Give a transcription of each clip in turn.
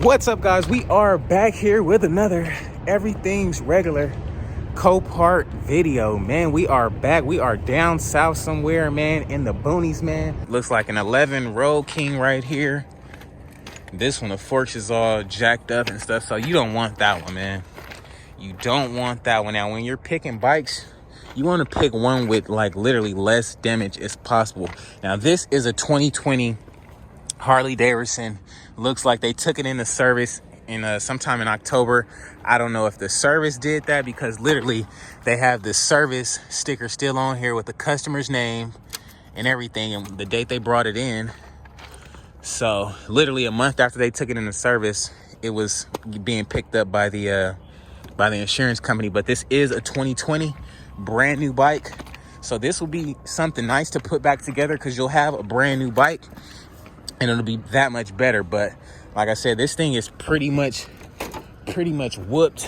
What's up, guys? We are back here with another Everything's Regular Copart video, man. We are back. We are down south somewhere, man, in the boonies, man. Looks like an 11 Road King right here. This one, the forks is all jacked up and stuff, so you don't want that one, man. You don't want that one. Now, when you're picking bikes, you want to pick one with like literally less damage as possible. Now, this is a 2020 Harley Davidson. Looks like they took it into service in sometime in October. I don't know if the service did that, because literally they have the service sticker still on here with the customer's name and everything and the date they brought it in. So literally a month after they took it into service, it was being picked up by the insurance company. But this is a 2020 brand new bike, so this will be something nice to put back together, because you'll have a brand new bike and it'll be that much better. But like I said, this thing is pretty much whooped.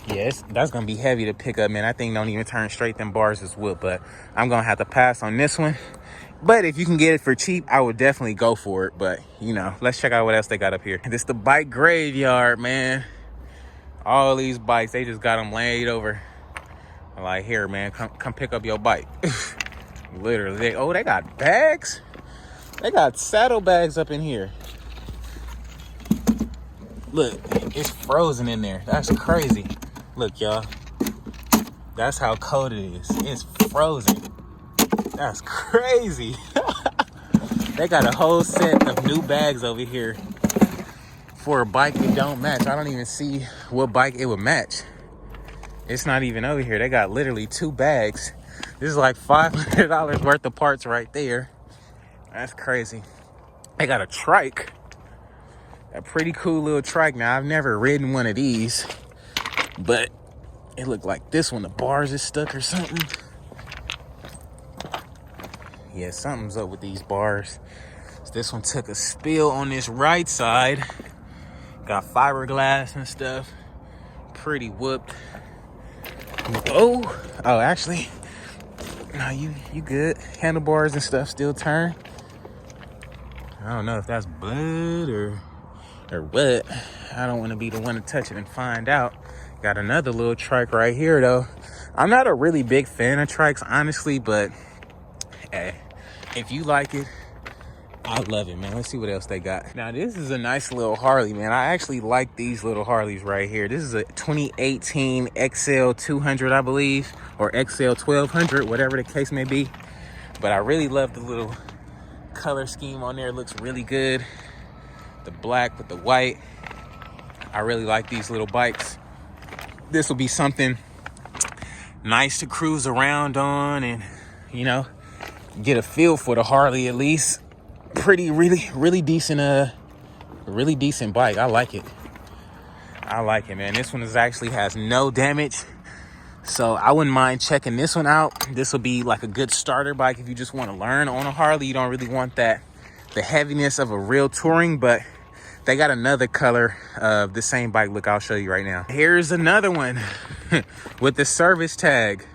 Yes, that's gonna be heavy to pick up, man. That thing don't even turn straight. Them bars is whooped. But I'm gonna have to pass on this one. But if you can get it for cheap, I would definitely go for it. But you know, let's check out what else they got up here. This the bike graveyard, man. All these bikes, they just got them laid over. Like, here, man, come pick up your bike. Literally, they got bags. They got saddle bags up in here. Look, it's frozen in there. That's crazy. Look, y'all. That's how cold it is. It's frozen. That's crazy. They got a whole set of new bags over here for a bike that don't match. I don't even see what bike it would match. It's not even over here. They got literally 2 bags. This is like $500 worth of parts right there. That's crazy. They got a trike. A pretty cool little trike. Now, I've never ridden one of these, but it looked like this one, the bars is stuck or something. Yeah, something's up with these bars. So this one took a spill on this right side. Got fiberglass and stuff. Pretty whooped. Oh, actually, no, you good. Handlebars and stuff still turn. I don't know if that's blood or what. I don't want to be the one to touch it and find out. Got another little trike right here, though. I'm not a really big fan of trikes, honestly, but hey, if you like it, I love it, man. Let's see what else they got. Now, this is a nice little Harley, man. I actually like these little Harleys right here. This is a 2018 XL 200, I believe, or XL 1200, whatever the case may be. But I really love the little color scheme on there. It looks really good. The black with the white. I really like these little bikes. This will be something nice to cruise around on and, you know, get a feel for the Harley at least. Really decent bike. I like it, man. This one actually has no damage, so I wouldn't mind checking this one out. This will be like a good starter bike if you just want to learn on a Harley. You don't really want the heaviness of a real touring, but they got another color of the same bike. Look, I'll show you right now. Here's another one with the service tag.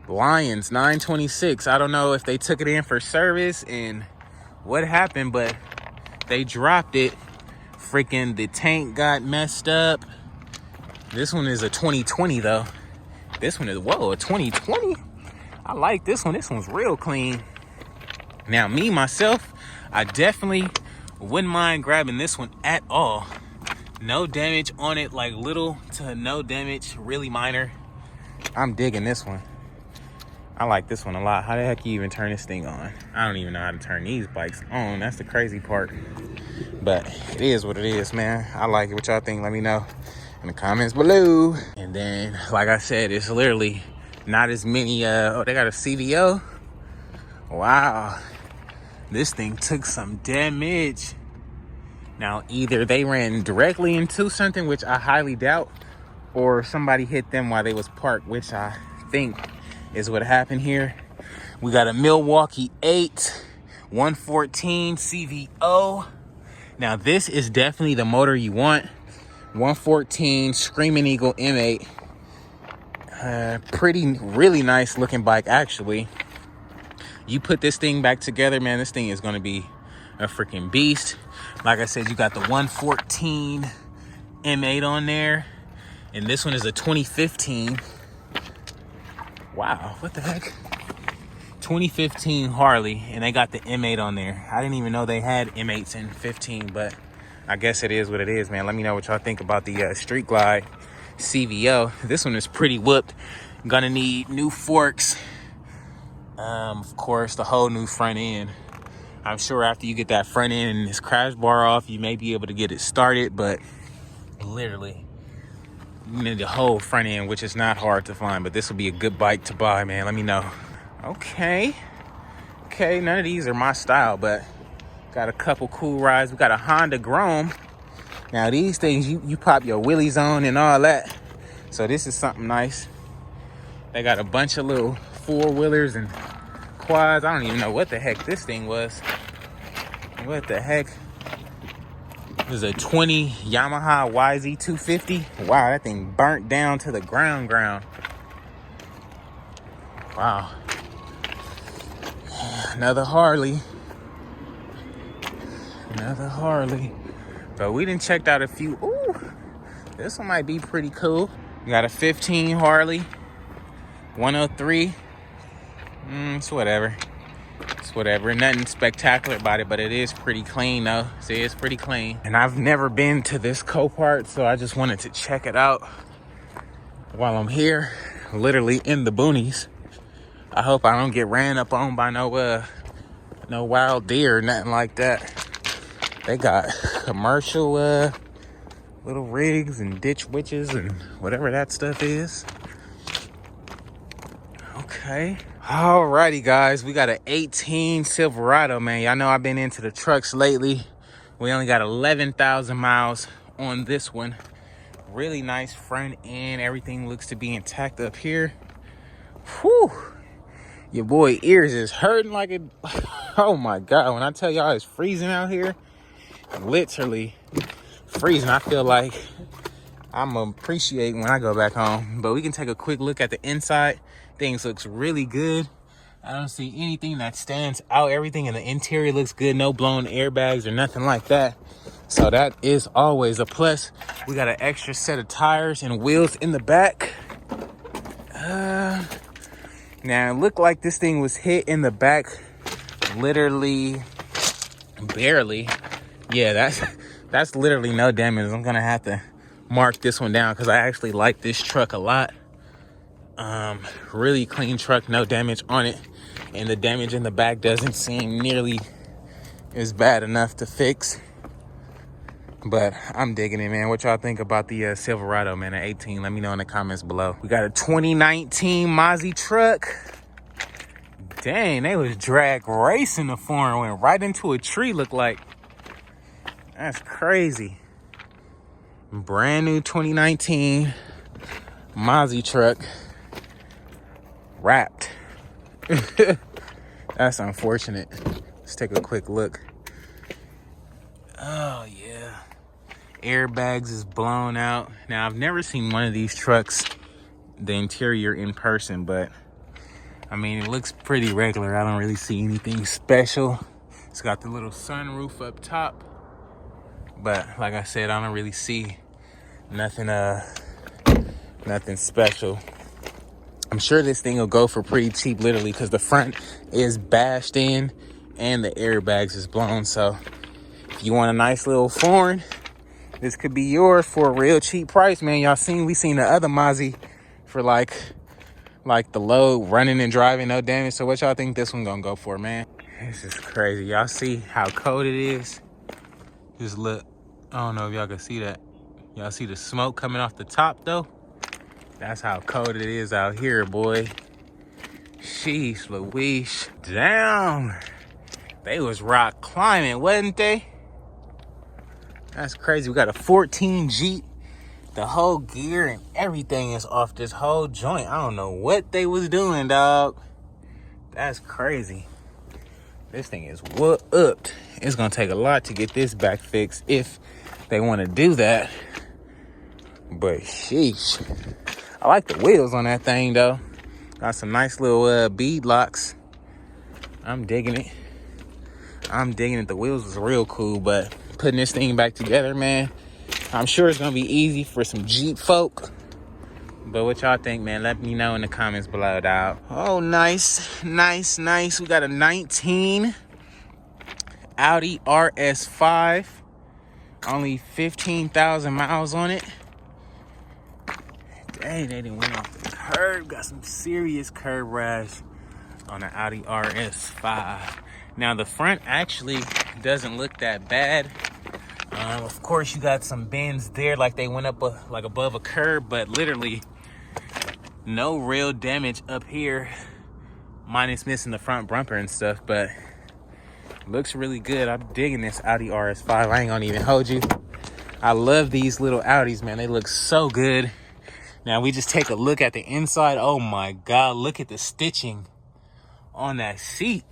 Lions 926. I don't know if they took it in for service and what happened, but they dropped it. Freaking the tank got messed up. This one is a 2020 though. This one is, whoa, a 2020. I like this one. This one's real clean. Now, me myself, I definitely wouldn't mind grabbing this one at all. No damage on it, like little to no damage, really minor. I'm digging this one. I like this one a lot. How the heck you even turn this thing on? I don't even know how to turn these bikes on. That's the crazy part. But it is what it is, man. I like it. What y'all think? Let me know in the comments below. And then, like I said, it's literally not as many. Oh, they got a CVO. Wow. This thing took some damage. Now, either they ran directly into something, which I highly doubt, or somebody hit them while they was parked, which I think is what happened here. We got a Milwaukee 8 114 CVO. Now, this is definitely the motor you want. 114 Screaming Eagle M8. Really nice looking bike, actually. You put this thing back together, man, this thing is going to be a freaking beast. Like I said, you got the 114 M8 on there, and this one is a 2015. Wow, what the heck? 2015 Harley, and they got the M8 on there. I didn't even know they had M8s in 15, but I guess it is what it is, man. Let me know what y'all think about the Street Glide CVO. This one is pretty whooped. Gonna need new forks. Of course, the whole new front end. I'm sure after you get that front end and this crash bar off, you may be able to get it started, but literally, you need the whole front end, which is not hard to find, but this will be a good bike to buy, man. Let me know. Okay, none of these are my style, but got a couple cool rides. We got a Honda Grom. Now these things, you pop your wheelies on and all that. So this is something nice. They got a bunch of little four-wheelers and quads. I don't even know what the heck this thing was. What the heck? This is a 20 Yamaha YZ250. Wow, that thing burnt down to the ground. Wow. Another Harley. But we done checked out a few. Ooh, this one might be pretty cool. We got a 15 Harley, 103. It's whatever. Nothing spectacular about it, but it is pretty clean though. See, it's pretty clean. And I've never been to this Copart, so I just wanted to check it out while I'm here, literally in the boonies. I hope I don't get ran up on by no wild deer or nothing like that. They got commercial little rigs and ditch witches and whatever that stuff is. Okay. Alrighty, guys. We got an 18 Silverado, man. Y'all know I've been into the trucks lately. We only got 11,000 miles on this one. Really nice front end. Everything looks to be intact up here. Whew. Your boy ears is hurting like it. Oh my God. When I tell y'all it's freezing out here, literally freezing. I feel like I'm gonna appreciate when I go back home. But we can take a quick look at the inside. Things looks really good. I don't see anything that stands out. Everything in the interior looks good. No blown airbags or nothing like that. So that is always a plus. We got an extra set of tires and wheels in the back. Now it looked like this thing was hit in the back literally barely. Yeah, that's literally no damage. I'm gonna have to mark this one down because I actually like this truck a lot. Really clean truck, no damage on it, and the damage in the back doesn't seem nearly as bad enough to fix. But I'm digging it, man. What y'all think about the Silverado, man, at 18? Let me know in the comments below. We got a 2019 Mozzie truck. Dang, they was drag racing the foreign, went right into a tree, looked like. That's crazy. Brand new 2019 Mozzie truck. Wrapped. That's unfortunate. Let's take a quick look. Oh yeah, airbags is blown out. Now I've never seen one of these trucks, the interior in person, but I mean it looks pretty regular. I don't really see anything special. It's got the little sunroof up top, but like I said, I don't really see nothing special. I'm sure this thing will go for pretty cheap, literally, because the front is bashed in and the airbags is blown. So if you want a nice little foreign, this could be yours for a real cheap price, man. We seen the other Mozzie for like the low running and driving, no damage. So what y'all think this one gonna go for, man? This is crazy. Y'all see how cold it is? Just look. I don't know if y'all can see that. Y'all see the smoke coming off the top though? That's how cold it is out here, boy. Sheesh Louise. Damn. They was rock climbing, wasn't they? That's crazy. We got a 14 Jeep. The whole gear and everything is off this whole joint. I don't know what they was doing, dog. That's crazy. This thing is whooped. It's gonna take a lot to get this back fixed if they want to do that. But sheesh. I like the wheels on that thing though. Got some nice little bead locks. I'm digging it. I'm digging it. The wheels was real cool, but putting this thing back together, man, I'm sure it's gonna be easy for some Jeep folk. But what y'all think, man? Let me know in the comments below, dog. Oh, nice, nice, nice. We got a 19 Audi RS5. Only 15,000 miles on it. Dang, they didn't went off the curb. Got some serious curb rash on the Audi RS5. Now, the front actually doesn't look that bad. Of course, you got some bends there, like they went up like above a curb, but literally no real damage up here, minus missing the front bumper and stuff. But looks really good. I'm digging this Audi RS5. I ain't gonna even hold you. I love these little Audis, man. They look so good. Now we just take a look at the inside. Oh my God, look at the stitching on that seat.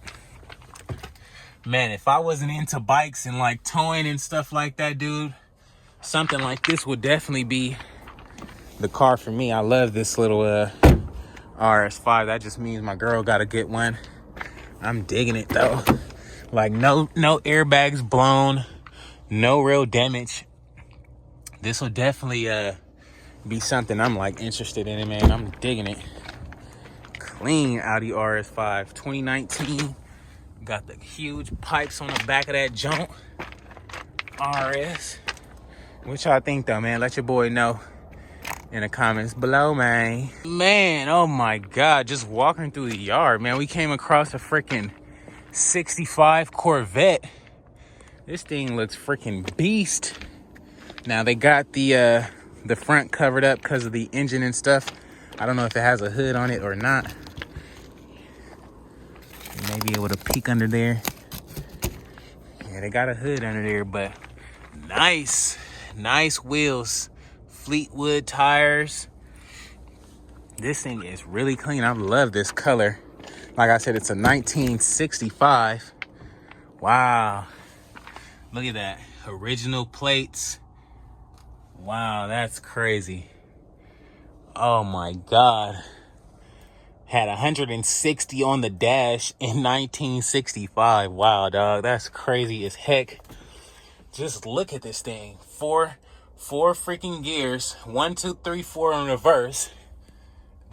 Man, if I wasn't into bikes and like towing and stuff like that, dude, something like this would definitely be the car for me. I love this little RS5. That just means my girl gotta get one. I'm digging it though. Like no airbags blown, no real damage. This will definitely be something I'm like interested in it, man. I'm digging it. Clean Audi RS5 2019. Got the huge pipes on the back of that junk. RS. What y'all think though, man? Let your boy know in the comments below, man. Man, oh my God, just walking through the yard, man, we came across a freaking 65 Corvette. This thing looks freaking beast. Now they got the front covered up because of the engine and stuff. I don't know if it has a hood on it or not. You may be able to peek under there. Yeah, they got a hood under there, but nice wheels. Fleetwood tires. This thing is really clean. I love this color. Like I said, it's a 1965. Wow. Look at that. Original plates. Wow, that's crazy. Oh my God. Had 160 on the dash in 1965. Wow, dog. That's crazy as heck. Just look at this thing. Four freaking gears. 1, 2, 3, 4 in reverse.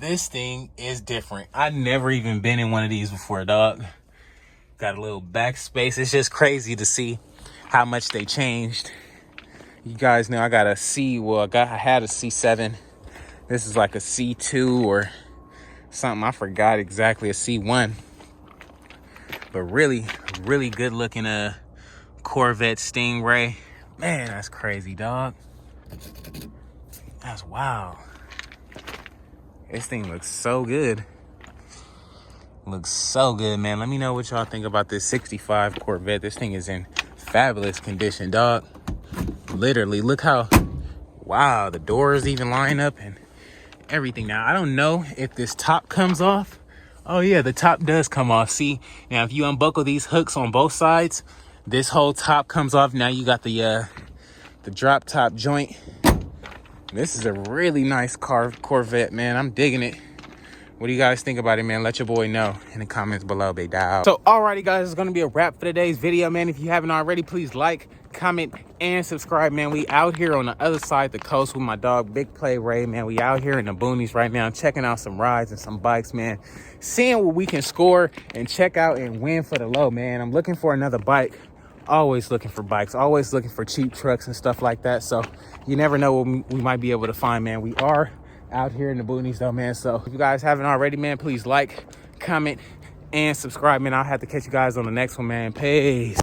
This thing is different. I've never even been in one of these before, dog. Got a little backspace. It's just crazy to see how much they changed. You guys know I got a C. Well, I had a C7. This is like a C2 or something. I forgot exactly. A C1. But really good looking Corvette Stingray. Man, that's crazy, dog. That's wild. This thing looks so good. Looks so good, man. Let me know what y'all think about this 65 Corvette. This thing is in fabulous condition, dog. Literally, look how, wow, the doors even line up and everything. Now, I don't know if this top comes off. Oh, yeah, the top does come off. See, now, if you unbuckle these hooks on both sides, this whole top comes off. Now, you got the drop top joint. This is a really nice Corvette, man. I'm digging it. What do you guys think about it, man? Let your boy know in the comments below, big dog. So, alrighty, guys, it's going to be a wrap for today's video, man. If you haven't already, please like, comment, and subscribe, man. We out here on the other side of the coast with my dog, Big Play Ray, man. We out here in the boonies right now, checking out some rides and some bikes, man. Seeing what we can score and check out and win for the low, man. I'm looking for another bike. Always looking for bikes, always looking for cheap trucks and stuff like that. So you never know what we might be able to find, man. We are out here in the boonies though, man. So if you guys haven't already, man, please like, comment, and subscribe, man. I'll have to catch you guys on the next one, man. Peace.